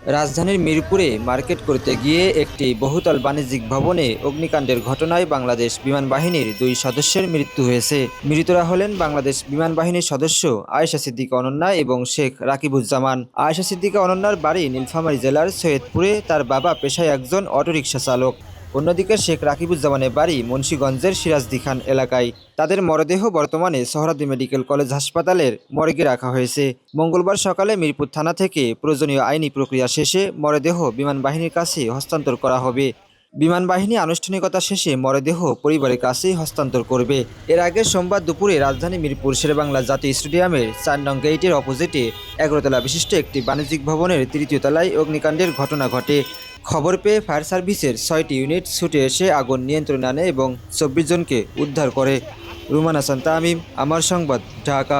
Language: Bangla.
রাজধানীর মিরপুরে মার্কেট করতে গিয়ে একটি বহুতল বাণিজ্যিক ভবনে অগ্নিকাণ্ডের ঘটনায় বাংলাদেশ বিমান বাহিনীর 2 সদস্যের মৃত্যু হয়েছে। মৃতরা হলেন বাংলাদেশ বিমান বাহিনীর সদস্য আয়েশা সিদ্দিকা অনন্যা এবং শেখ রাকিবুজ্জামান। আয়েশা সিদ্দিকা অনন্যার বাড়ি নীলফামারী জেলার সৈয়দপুরে, তার বাবা পেশায় একজন অটোরিকশা চালক। অন্যদিকে শেখ রাকিবুজ্জামানের বাড়ি মুন্সিগঞ্জের সিরাজদি খান এলাকায়। তাদের মরদেহ বর্তমানে সোহরাওয়ার্দী মেডিকেল কলেজ হাসপাতালের মর্গে রাখা হয়েছে। মঙ্গলবার সকালে মিরপুর থানা থেকে প্রয়োজনীয় আইনি প্রক্রিয়া শেষে মরদেহ বিমান বাহিনীর কাছে হস্তান্তর করা হবে। বিমান বাহিনী আনুষ্ঠানিকতা শেষে মরদেহ পরিবারের কাছেই হস্তান্তর করবে। এর আগে সোমবার দুপুরে রাজধানী মিরপুর শেরেবাংলা জাতীয় স্টেডিয়ামের 4 নং গেইটের অপোজিটে 11 তলা বিশিষ্ট একটি বাণিজ্যিক ভবনের 3য় তলায় অগ্নিকাণ্ডের ঘটনা ঘটে। খবর পেয়ে ফায়ার সার্ভিসের 6টি ইউনিট ছুটে এসে আগুন নিয়ন্ত্রণে আনে এবং 24 জনকে উদ্ধার করে। রুমান হাসান তামিম, আমার সংবাদ, ঢাকা।